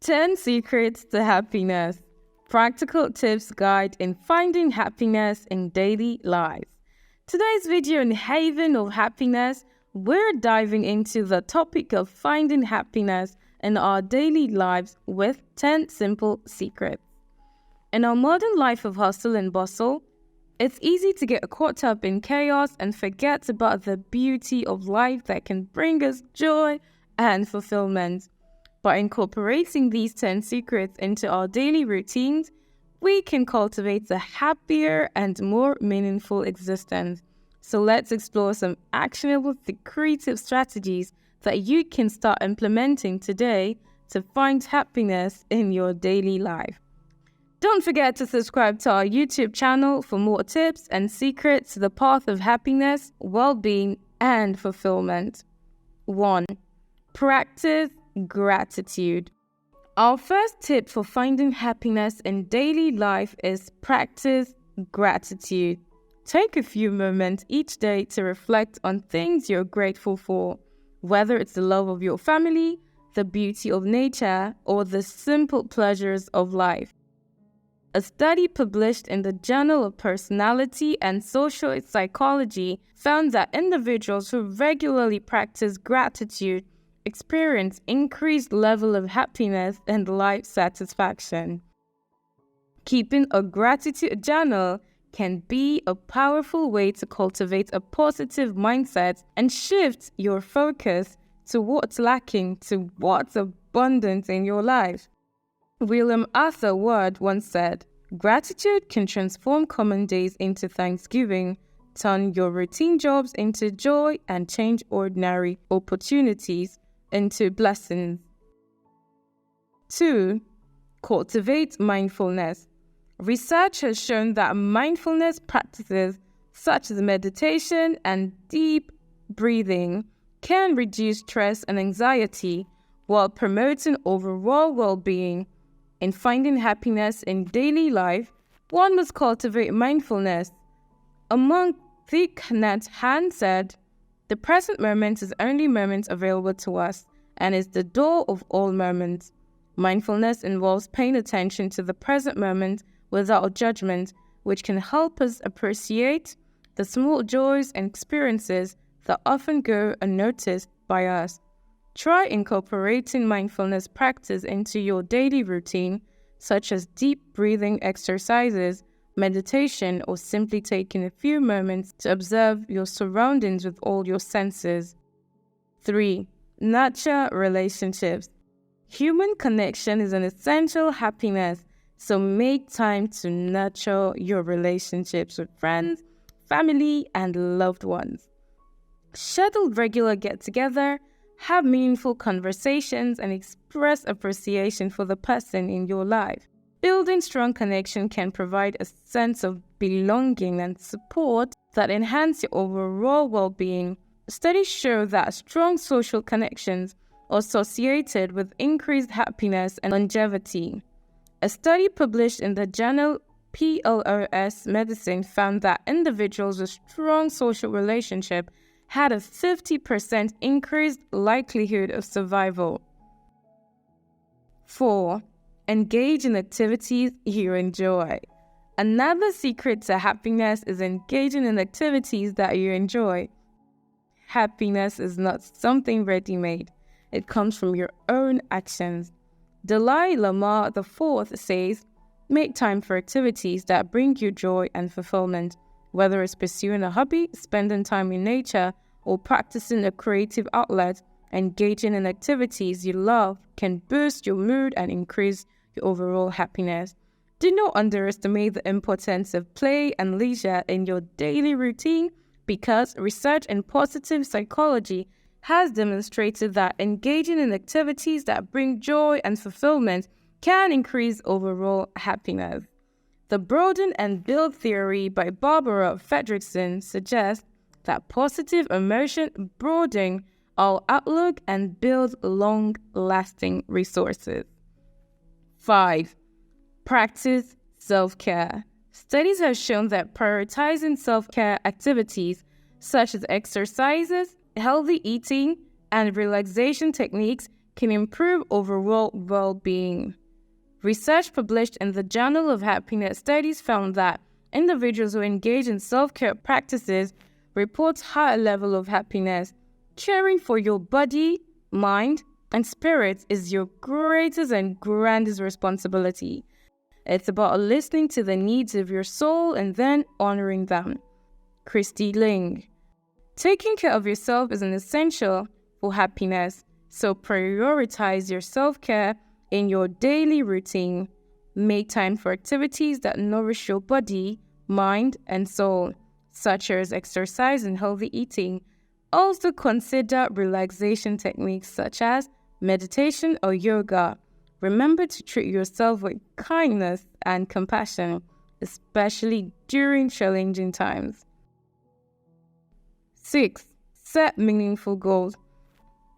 10 Secrets to Happiness. Practical tips guide in finding happiness in daily life. Today's video in Haven of Happiness, we're diving into the topic of finding happiness in our daily lives with 10 simple secrets. In our modern life of hustle and bustle, it's easy to get caught up in chaos and forget about the beauty of life that can bring us joy and fulfillment. By incorporating these 10 secrets into our daily routines, we can cultivate a happier and more meaningful existence. So let's explore some actionable creative strategies that you can start implementing today to find happiness in your daily life. Don't forget to subscribe to our YouTube channel for more tips and secrets to the path of happiness, well-being, and fulfillment. 1. Practice gratitude. Our first tip for finding happiness in daily life is practice gratitude. Take a few moments each day to reflect on things you're grateful for, whether it's the love of your family, the beauty of nature, or the simple pleasures of life. A study published in the Journal of Personality and Social Psychology found that individuals who regularly practice gratitude experience increased level of happiness and life satisfaction. Keeping a gratitude journal can be a powerful way to cultivate a positive mindset and shift your focus to what's lacking to what's abundant in your life. William Arthur Ward once said, "Gratitude can transform common days into thanksgiving, turn your routine jobs into joy, and change ordinary opportunities into blessings." 2. Cultivate mindfulness. Research has shown that mindfulness practices such as meditation and deep breathing can reduce stress and anxiety while promoting overall well-being. In finding happiness in daily life, one must cultivate mindfulness. Among Thich Nhat Hanh said, "The present moment is the only moment available to us and is the door of all moments." Mindfulness involves paying attention to the present moment without judgment, which can help us appreciate the small joys and experiences that often go unnoticed by us. Try incorporating mindfulness practice into your daily routine, such as deep breathing exercises, meditation, or simply taking a few moments to observe your surroundings with all your senses. 3. Nurture relationships. Human connection is an essential happiness, so make time to nurture your relationships with friends, family, and loved ones. Schedule regular get-together, have meaningful conversations, and express appreciation for the person in your life. Building strong connection can provide a sense of belonging and support that enhance your overall well-being. Studies show that strong social connections are associated with increased happiness and longevity. A study published in the journal PLOS Medicine found that individuals with strong social relationship had a 50% increased likelihood of survival. 4. Engage in activities you enjoy. Another secret to happiness is engaging in activities that you enjoy. Happiness is not something ready-made. It comes from your own actions. Dalai Lama IV says, "Make time for activities that bring you joy and fulfillment. Whether it's pursuing a hobby, spending time in nature, or practicing a creative outlet, engaging in activities you love can boost your mood and increase your overall happiness." Do not underestimate the importance of play and leisure in your daily routine, because research in positive psychology has demonstrated that engaging in activities that bring joy and fulfillment can increase overall happiness. The broaden and build theory by Barbara Fredrickson suggests that positive emotion broaden our outlook and build long-lasting resources. 5. Practice self-care. Studies have shown that prioritizing self-care activities such as exercises, healthy eating, and relaxation techniques can improve overall well-being. Research published in the Journal of Happiness Studies found that individuals who engage in self-care practices report higher level of happiness. Caring for your body, mind, and spirit is your greatest and grandest responsibility. It's about listening to the needs of your soul and then honoring them. Christy Ling. Taking care of yourself is an essential for happiness, so prioritize your self-care in your daily routine. Make time for activities that nourish your body, mind, and soul, such as exercise and healthy eating. Also consider relaxation techniques such as meditation or yoga. Remember to treat yourself with kindness and compassion, especially during challenging times. 6. Set meaningful goals.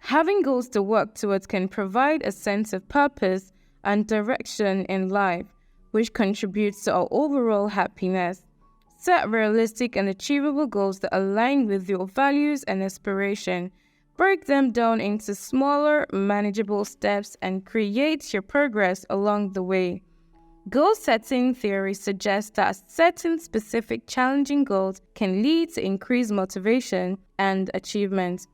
Having goals to work towards can provide a sense of purpose and direction in life, which contributes to our overall happiness. Set realistic and achievable goals that align with your values and aspiration. Break them down into smaller, manageable steps and create your progress along the way. Goal setting theory suggests that setting specific challenging goals can lead to increased motivation and achievement.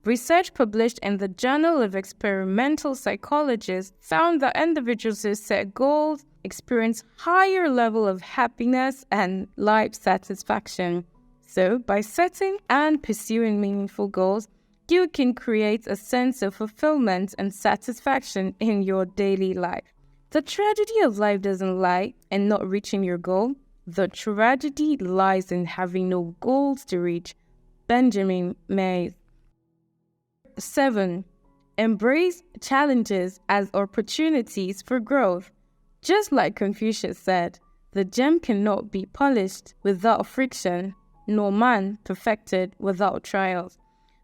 Research published in the Journal of Experimental Psychology found that individuals who set goals experience higher level of happiness and life satisfaction. So, by setting and pursuing meaningful goals, you can create a sense of fulfillment and satisfaction in your daily life. The tragedy of life doesn't lie in not reaching your goal. The tragedy lies in having no goals to reach. Benjamin Mays. 7. Embrace challenges as opportunities for growth. Just like Confucius said, the gem cannot be polished without friction, nor man perfected without trials.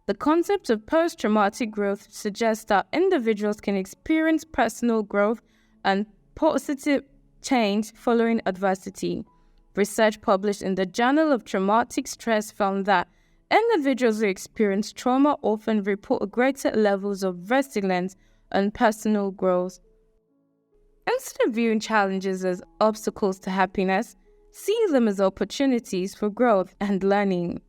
The concept of post-traumatic growth suggests that individuals can experience personal growth and positive change following adversity. Research published in the Journal of Traumatic Stress found that individuals who experience trauma often report greater levels of resilience and personal growth. Instead of viewing challenges as obstacles to happiness, see them as opportunities for growth and learning.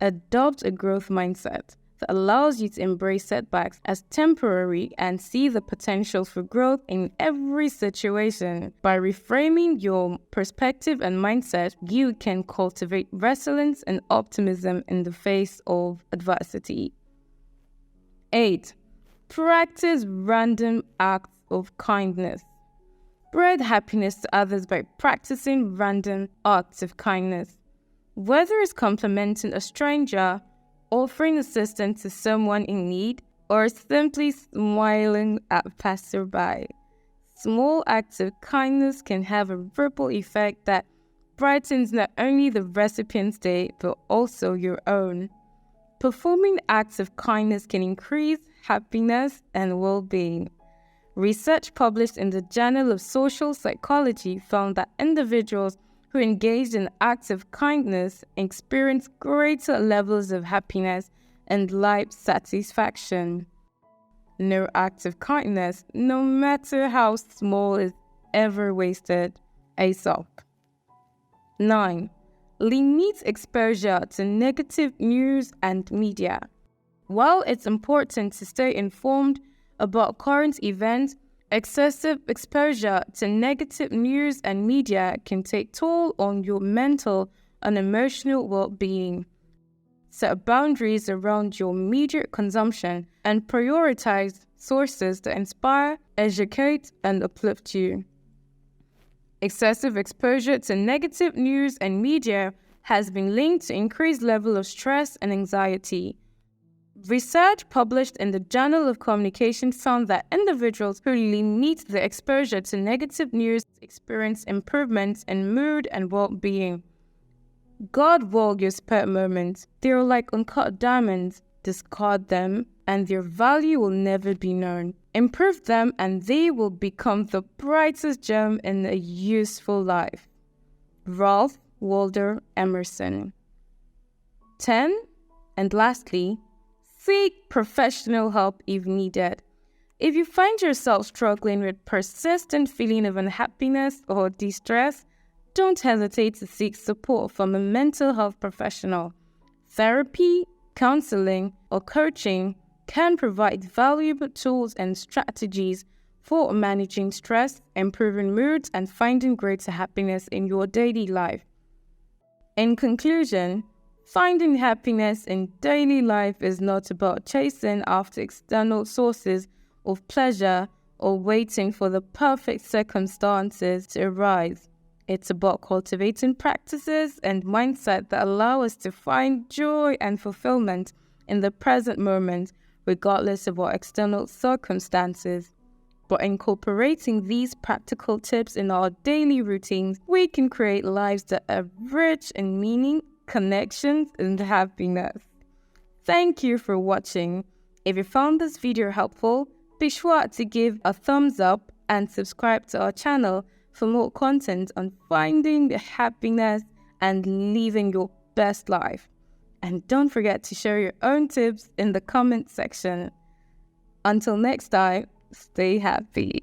Adopt a growth mindset that allows you to embrace setbacks as temporary and see the potential for growth in every situation. By reframing your perspective and mindset, you can cultivate resilience and optimism in the face of adversity. 8. Practice random acts of kindness. Spread happiness to others by practicing random acts of kindness. Whether it's complimenting a stranger, offering assistance to someone in need, or simply smiling at passerby, small acts of kindness can have a ripple effect that brightens not only the recipient's day, but also your own. Performing acts of kindness can increase happiness and well-being. Research published in the Journal of Social Psychology found that individuals who engaged in acts of kindness experience greater levels of happiness and life satisfaction. No act of kindness, no matter how small, is ever wasted. Aesop. 9. Limit exposure to negative news and media. While it's important to stay informed about current events, excessive exposure to negative news and media can take toll on your mental and emotional well-being. Set boundaries around your media consumption and prioritize sources that inspire, educate, and uplift you. Excessive exposure to negative news and media has been linked to increased level of stress and anxiety. Research published in the Journal of Communication found that individuals who limit the exposure to negative news experience improvements in mood and well-being. Guard well your spare moments. They are like uncut diamonds. Discard them, and their value will never be known. Improve them, and they will become the brightest gem in a useful life. Ralph Waldo Emerson. 10. And lastly, seek professional help if needed. If you find yourself struggling with persistent feeling of unhappiness or distress, don't hesitate to seek support from a mental health professional. Therapy, counseling, or coaching can provide valuable tools and strategies for managing stress, improving moods, and finding greater happiness in your daily life. In conclusion, finding happiness in daily life is not about chasing after external sources of pleasure or waiting for the perfect circumstances to arise. It's about cultivating practices and mindset that allow us to find joy and fulfillment in the present moment, regardless of our external circumstances. By incorporating these practical tips in our daily routines, we can create lives that are rich in meaning, connections, and happiness. Thank you for watching. If you found this video helpful, be sure to give a thumbs up and subscribe to our channel for more content on finding the happiness and living your best life. And don't forget to share your own tips in the comment section. Until next time, stay happy.